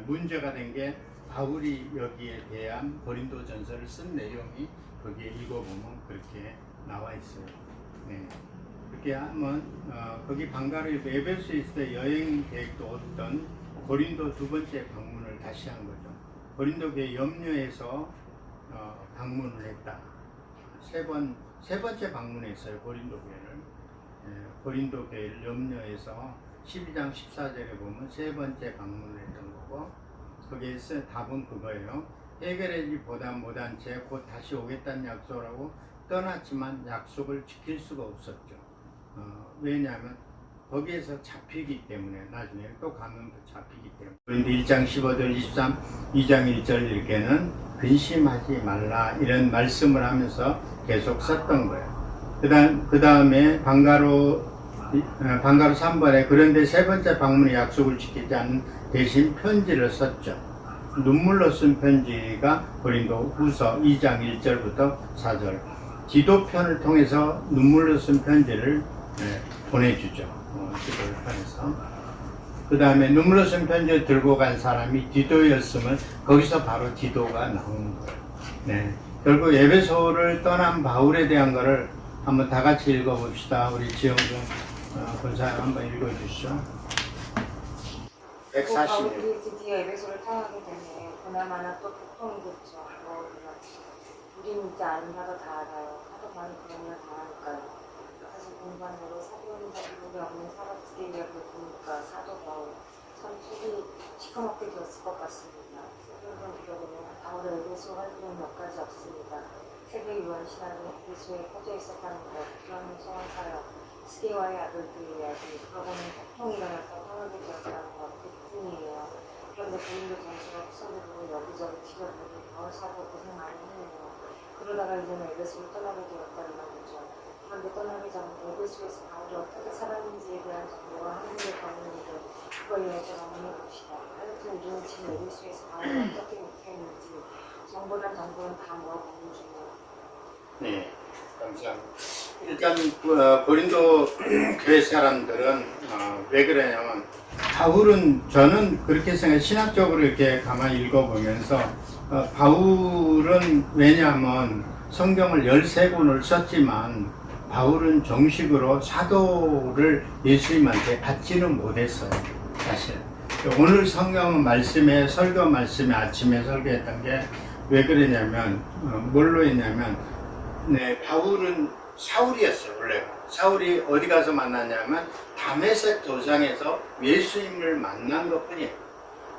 문제가 된 게 바울이 여기에 대한 고린도 전서를 쓴 내용이 거기에 읽어보면 그렇게 나와 있어요. 네. 그렇게 하면 거기 방가르 에베소에 있을 때 여행 계획도 없던 고린도 두 번째 방문을 다시 한 거죠. 고린도 교회 염려해서 방문을 했다. 세 번째 방문했어요. 고린도 교회를. 고린도 교회를 염려해서 12장 14절에 보면 세 번째 방문을 했던 거고 거기에서 답은 그거예요. 해결하지보다 못한 채 곧 다시 오겠다는 약속을 하고 떠났지만 약속을 지킬 수가 없었죠. 왜냐하면 거기에서 잡히기 때문에 나중에 또 가면 잡히기 때문에. 그런데 1장 15절 23, 2장 1절 이렇게는 근심하지 말라 이런 말씀을 하면서 계속 썼던 거예요. 그 다음에 방가로 3번에 그런데 세 번째 방문의 약속을 지키지 않은 대신 편지를 썼죠. 눈물로 쓴 편지가 고린도 후서 2장 1절부터 4절 디도편을 통해서 눈물로 쓴 편지를 보내주죠. 디도편에서 그 다음에 눈물로 쓴 편지를 들고 간 사람이 디도였으면 거기서 바로 디도가 나오는 거예요. 네. 결국 에베소를 떠난 바울에 대한 거를 한번 다 같이 읽어봅시다. 우리 지영준 권사님 한번 읽어주시죠. 140일. 바울이 드디어 에베소를 떠나게 되네. 그나마나 또 보통이겠죠. 우리는 이제 아는 바도 다 알아요. 하도 많이 그런 일 당하니까요. 사실 공부한 대로 사도행전 기록에 없는 사람들의 이야기를 보니까 사도 바울 참 속이 시커멓게 되었을 것 같습니다. 사도행전 기록에는 바울의 에베소 활동이 몇 가지 없습니다. 세계 유언 신화는 에베소에 퍼져 있었다는 것, 그런 소원 사역, 스게와의 아들들의 이야기, 그러고는 폭동이 일어나서 떠나게 되었다는 것, 그뿐이에요. 그런데 고린도 전서가 후서대로 여기저기 뒤져보니 바울 사도 고생 많이 했네요. 그러다가 이제는 에베소를 떠나게 되었다는 말이죠. 그런데 떠나기 전에 에베소에서 바울이 어떻게 살았는지에 대한 정보가 한국에 가는데 그걸 여기서 논의해봅시다. 하여튼 우리는 지금 에베소에서 바울이 어떻게 못했는지 정보란 정보는 다 모아보는 중이에요. 네, 감사합니다. 일단 고린도 교회 사람들은 왜 그러냐면 바울은 저는 그렇게 생각해 신학적으로 이렇게 가만히 읽어보면서 바울은 왜냐하면 성경을 13권을 썼지만 바울은 정식으로 사도를 예수님한테 받지는 못했어요. 사실 오늘 성경 말씀에 설교 말씀에 아침에 설교했던 게 왜 그러냐면 뭘로 했냐면 네, 바울은 사울이었어요. 원래 사울이 어디 가서 만났냐면 다메섹 도상에서 예수님을 만난 것뿐이에요.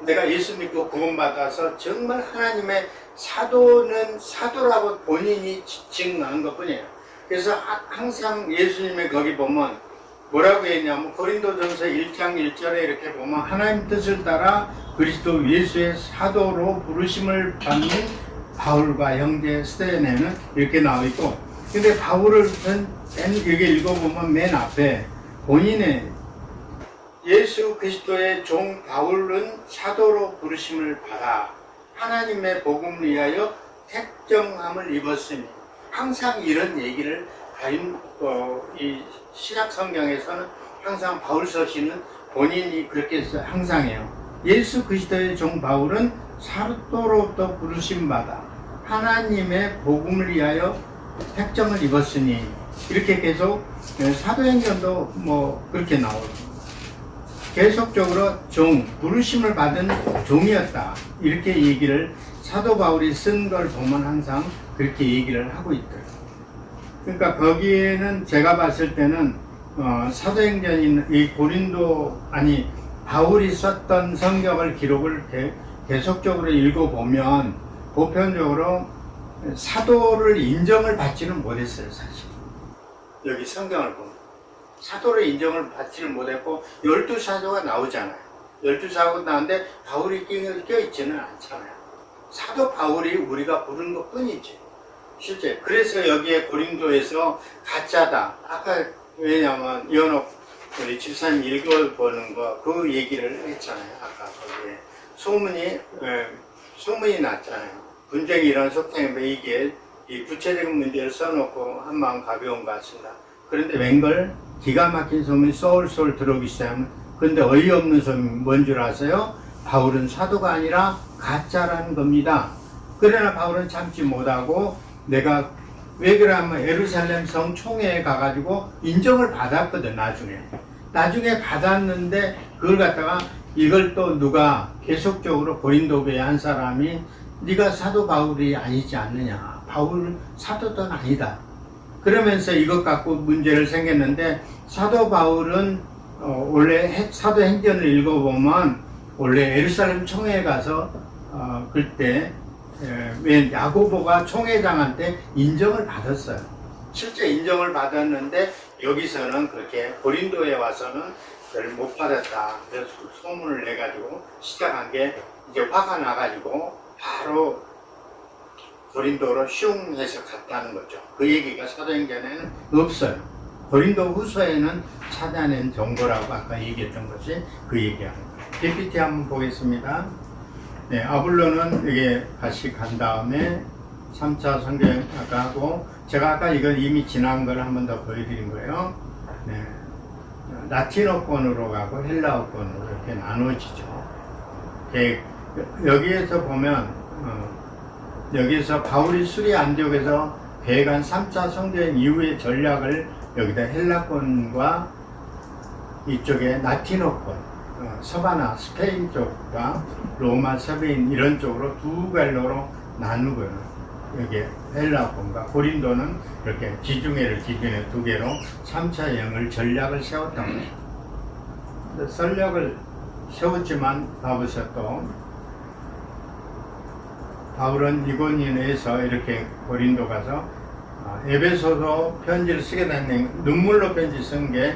내가 예수 믿고 구원받아서 정말 하나님의 사도는 사도라고 본인이 증거한 것뿐이에요. 그래서 항상 예수님의 거기 보면 뭐라고 했냐면 고린도전서 1장 1절에 이렇게 보면 하나님 뜻을 따라 그리스도 예수의 사도로 부르심을 받는 바울과 형제 스데네는 이렇게 나와 있고, 근데 바울은 여기 읽어보면 맨 앞에 본인의 예수 그리스도의 종 바울은 사도로 부르심을 받아 하나님의 복음을 위하여 택정함을 입었으니, 항상 이런 얘기를 이 신약 성경에서는 항상 바울 서신은 본인이 그렇게 항상 해요. 예수 그리스도의 종 바울은 사도로부터 부르심 받아 하나님의 복음을 위하여 택정을 입었으니, 이렇게 계속 사도행전도 뭐 그렇게 나오죠. 계속적으로 부르심을 받은 종이었다, 이렇게 얘기를 사도 바울이 쓴 걸 보면 항상 그렇게 얘기를 하고 있더라고요. 그러니까 거기에는 제가 봤을 때는 사도행전인 이 바울이 썼던 성경을 기록을 계속적으로 읽어보면 보편적으로 사도를 인정을 받지는 못했어요, 사실. 여기 성경을 보면. 사도를 인정을 받지는 못했고, 12사도가 나오잖아요. 12사도가 나오는데 바울이 껴있지는 않잖아요. 사도 바울이 우리가 부른 것 뿐이지. 실제. 그래서 여기에 고린도에서 가짜다. 아까 왜냐면 이현옥 우리 집사님 읽어보는 거, 그 얘기를 했잖아요. 아까 거기에. 소문이 났잖아요. 분쟁이 일어난 속탕인데 이게 이 구체적인 문제를 써놓고 한 마음 가벼운 것 같습니다. 그런데 웬걸 기가 막힌 소문이 쏠쏠 들어오기 시작하면, 그런데 어이없는 소문이 뭔 줄 아세요? 바울은 사도가 아니라 가짜라는 겁니다. 그러나 바울은 참지 못하고, 내가 왜 그러냐면 예루살렘 성 총회에 가가지고 인정을 받았거든. 나중에 받았는데 그걸 갖다가 이걸 또 누가 계속적으로 고린도 교회 한 사람이 네가 사도 바울이 아니지 않느냐, 바울 사도는 아니다, 그러면서 이것 갖고 문제를 생겼는데, 사도 바울은 원래 사도행전을 읽어보면 원래 예루살렘 총회에 가서 그때 왜 야고보가 총회장한테 인정을 받았어요. 실제 인정을 받았는데 여기서는 그렇게 고린도에 와서는 그걸 못 받았다. 그래서 소문을 내가지고 시작한 게, 이제 화가 나가지고 바로 고린도로 슝 해서 갔다는 거죠. 그 얘기가 사도행전에는 없어요. 고린도 후서에는 찾아낸 정보라고 아까 얘기했던 것이 그 얘기하는 거예요. PPT 한번 보겠습니다. 네, 아블로는 이게 다시 간 다음에 3차 성경 아까 하고, 제가 아까 이건 이미 지난 걸 한 번 더 보여드린 거예요. 네, 라틴어권으로 가고 헬라어권으로 이렇게 나눠지죠. 여기에서 보면 여기서 바울이 수리 안디옥에서 배간 3차 성전 이후의 전략을 여기다 헬라권과 이쪽에 라틴어권, 서바나 스페인 쪽과 로마 스페인 이런 쪽으로 두 갈로로 나누고요. 여기 헬라권과 고린도는 이렇게 지중해를 기준에 두 개로 3차 여행을 전략을 세웠던 거죠. 전략을 세웠지만 봐보세요. 또 바울은 이고니온에서 이렇게 고린도 가서 에베소서 편지를 쓰게 된, 눈물로 편지 쓴 게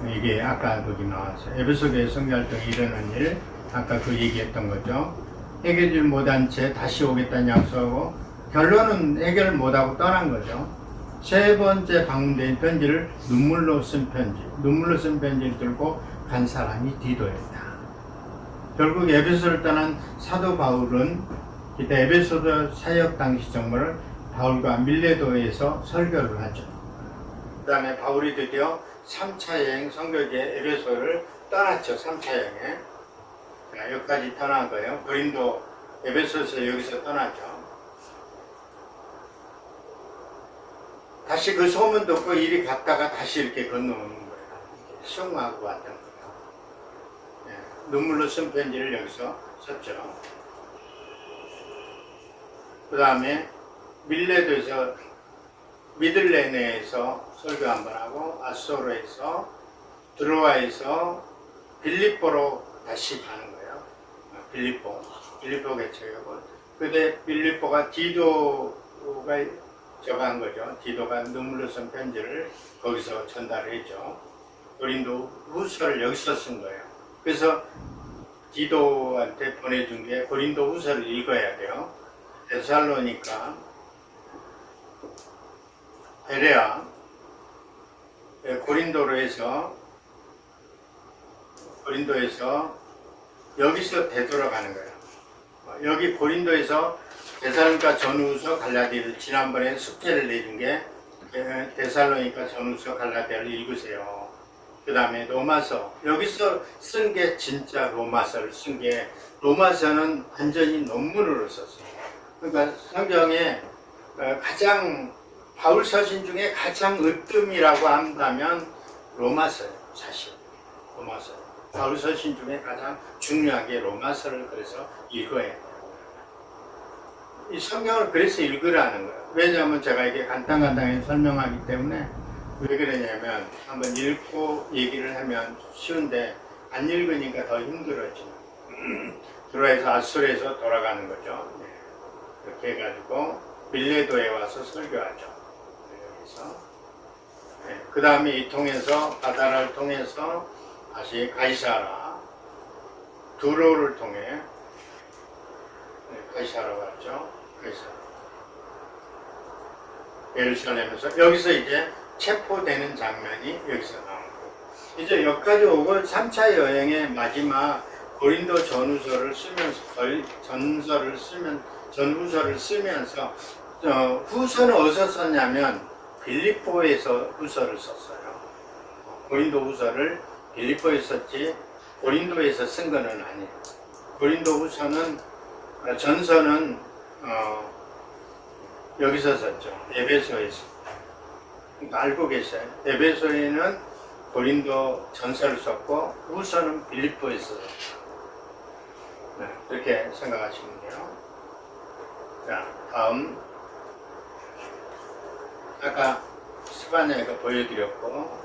이게 아까 거기 나왔어요. 에베소교회 선교활동이 일어난 일, 아까 그 얘기했던 거죠. 해결을 못한 채 다시 오겠다는 약속하고, 결론은 해결을 못하고 떠난 거죠. 세 번째 방문된 편지를 눈물로 쓴 편지를 들고 간 사람이 디도였다. 결국 에베소를 떠난 사도 바울은 이때 에베소서 사역 당시 정보를 바울과 밀레도에서 설교를 하죠. 그 다음에 바울이 드디어 3차 여행 선교지의 에베소를 떠났죠. 3차 여행에. 자, 여기까지 떠난 거예요. 고린도, 에베소에서 여기서 떠났죠. 다시 그 소문 듣고 이리 갔다가 다시 이렇게 건너오는 거예요. 수용하고 왔던 거예요. 네, 눈물로 쓴 편지를 여기서 썼죠. 그 다음에 밀레도에서, 미들레네에서 설교 한번 하고, 아소로에서, 드로아에서 빌립보로 다시 가는 거예요. 빌립보 개척이고, 그때 빌립보가 디도가 저거 한 거죠. 디도가 눈물로 쓴 편지를 거기서 전달했죠. 고린도 후서를 여기서 쓴 거예요. 그래서 디도한테 보내준 게 고린도 후서를 읽어야 돼요. 데살로니가, 베레아, 고린도에서 여기서 되돌아가는 거예요. 여기 고린도에서 데살로니가 전후서 갈라디아를 지난번에 숙제를 내준 게 데살로니가 전후서 갈라디아를 읽으세요. 그 다음에 로마서, 여기서 쓴 게 진짜 로마서를 쓴 게, 로마서는 완전히 논문으로 썼어요. 그러니까 성경에 가장, 바울 서신 중에 가장 으뜸이라고 한다면 로마서예요. 사실 로마서, 바울 서신 중에 가장 중요한 게 로마서를 그래서 읽어야 해요. 이 성경을 그래서 읽으라는 거예요. 왜냐하면 제가 이게 간단하게 설명하기 때문에. 왜 그러냐면 한번 읽고 얘기를 하면 쉬운데 안 읽으니까 더 힘들어지죠. 들어와서 아수르에서 돌아가는 거죠. 네. 이렇게 해가지고 밀레도에 와서 설교하죠. 여기서. 네, 그 다음에 이 통해서 바다를 통해서 다시 가이사라, 두로를 통해 가이사라 갔죠. 가이사라. 예루살렘에서 여기서 이제 체포되는 장면이 여기서 나오고, 이제 여기까지 오고 3차 여행의 마지막 고린도 전후서를 쓰면서 전후서를 쓰면서 후서는 어디서 썼냐면 빌립보에서 후서를 썼어요. 고린도 후서를 빌립보에서 썼지 고린도에서 쓴 거는 아니에요. 고린도 후서는 전서는 여기서 썼죠. 에베소에서. 그러니까 알고 계세요. 에베소에는 고린도 전서를 썼고 후서는 빌립보에서 썼죠. 네, 그렇게 생각하시면 돼요. 자, 다음. 아까 스바냐가 보여드렸고,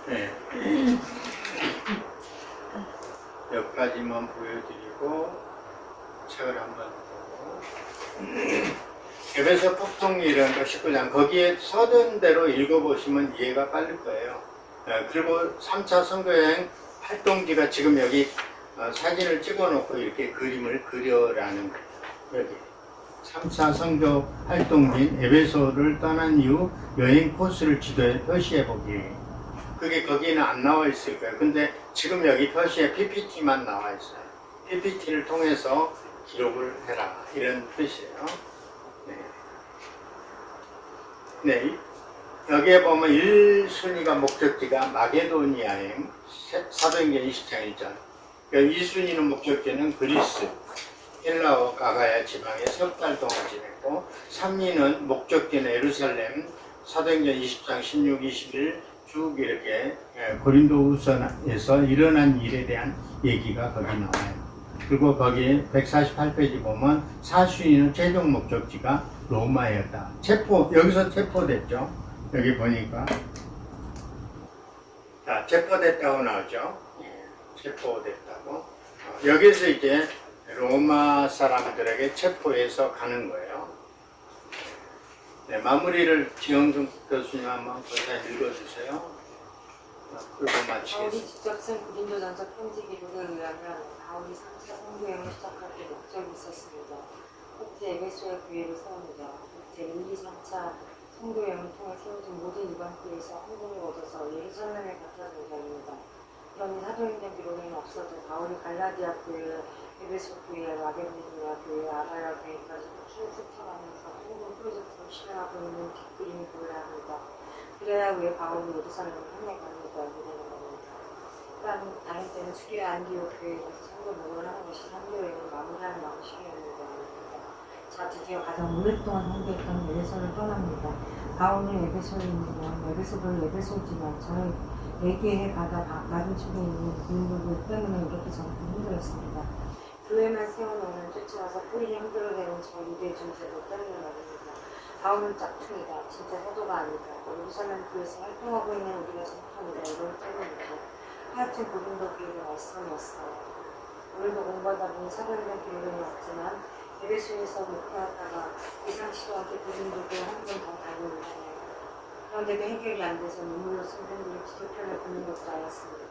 네. 여기까지만 보여드리고, 책을 한번 보고, 에베소 폭동이라는 거 19장, 거기에 서든 대로 읽어보시면 이해가 빠를 거예요. 그리고 3차 선교여행 활동지가 지금 여기 사진을 찍어놓고 이렇게 그림을 그려라는 거예요. 여기. 3차 선교 활동지인 에베소를 떠난 이후 여행 코스를 지도에 표시해 보기. 그게 거기는 안 나와 있을 거예요. 근데 지금 여기 표시에 PPT만 나와 있어요. PPT를 통해서 기록을 해라. 이런 뜻이에요. 네. 여기에 보면 1순위가 목적지가 마게도니아행, 사도행전 20장 1절. 2순위는 목적지는 그리스, 헬라어 가가야 지방에 석 달 동안 지냈고, 3위는 목적지는 예루살렘, 사도행전 20장 16, 21 쭉 이렇게 고린도후서에서 일어난 일에 대한 얘기가 거기 나와요. 그리고 거기 148페이지 보면 4순위는 최종 목적지가 로마였다. 여기서 체포됐죠. 여기 보니까. 자, 체포됐다고 나오죠. 체포됐다고. 여기서 이제 로마 사람들에게 체포해서 가는 거예요. 네, 마무리를 지영준 교수님 한번 거기다 읽어주세요. 그리고 바울이 마치겠습니다. 직접 쓴 고린도전서 편지 기록에 의하면 바울이 3차 선교여행을 시작할 때 목적이 있었습니다. 첫째, 에베소의 교회를 세웁니다. 둘째, 1, 2, 3차 선교여행을 통해 세워진 모든 이방교회에서 헌금을 얻어서 예루살렘에 갖다 준다입니다. 그러니 사도행전 기록에는 없어도 바울이 갈라디아 교회, 에베소 교회, 마게도니아 교회, 아가야 교회까지 쭉 훑어가면서 헌금 프로젝트를 실행하고 있는 뒷그림이 보여야 합니다. 그래야 왜 바울이 예루살렘을 향해가는지 알게 되는 겁니다. 다행 때는 수리아 안디옥 교회에 가서 선교 목을 하는 것이 선교여행을 마무리하는 방식이었는데 자, 드디어 가장 오랫동안 선교했던 에베소를 떠납니다. 바울은 에베소인지만 에베소지만 저의 4개의 바다 맞은쪽에 있는 고린도교 때문에 이렇게 저렇게 힘들었습니다. 교회만 세워놓으면 쫓아와서 뿌리를 흔들어대는 저 유대 중세도 때문에 말입니다. 바울은 짝퉁이다. 진짜 사도가 아니다. 예루살렘 교회에서 활동하고 있는 우리가 정통이다. 이런 때문이죠. 하여튼 고린도 교회가 말씀이었어요. 우리도 공부하다 보니 사도행전 교회는 왔지만 에베소에서 목회하다가 이상치도 않게 고린도교회 한 번 더 다니는데 그런데도 해결이 안 돼서 눈물로 쓴 분들이 기도편을 보는 것도 아니었습니다.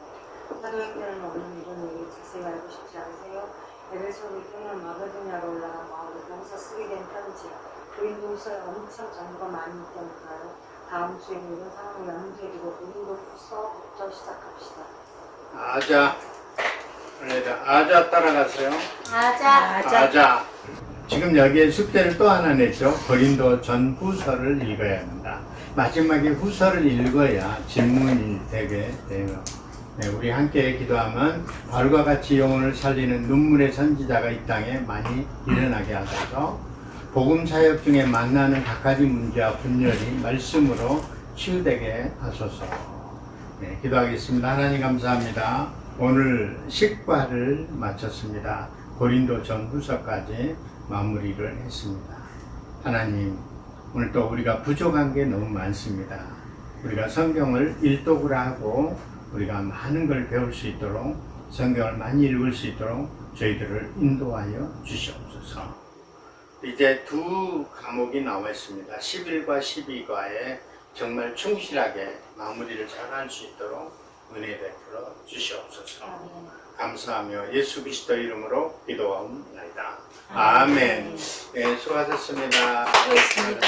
사도행전을 없는 이런 얘기 자세히 알고 싶지 않으세요? 에베소를 떠난 마게도냐로 올라간 바울이 거기서 쓰게 된 편지, 고린도후서에 엄청 정보가 많이 있다니까요. 다음 주에는 이런 상황을 염두에 두고 고린도후서부터 시작합시다. 아자 따라가세요. 아자. 지금 여기에 숙제를 또 하나 냈죠. 고린도 전후서를 읽어야 합니다. 마지막에 후서를 읽어야 질문이 되게 돼요. 네, 우리 함께 기도하면 바울과 같이 영혼을 살리는 눈물의 선지자가 이 땅에 많이 일어나게 하소서. 복음 사역 중에 만나는 각가지 문제와 분열이 말씀으로 치유되게 하소서. 네, 기도하겠습니다. 하나님 감사합니다. 오늘 식과를 마쳤습니다. 고린도 전후서까지 마무리를 했습니다. 하나님, 오늘 또 우리가 부족한 게 너무 많습니다. 우리가 성경을 일독을 하고 우리가 많은 걸 배울 수 있도록, 성경을 많이 읽을 수 있도록 저희들을 인도하여 주시옵소서. 이제 두 과목이 나와 있습니다. 11과 12과에 정말 충실하게 마무리를 잘 할 수 있도록 은혜 베풀어 주시옵소서. 감사하며 예수 그리스도 이름으로 기도하옵나이다. 아멘. 네, 수고하셨습니다. 수고했습니다.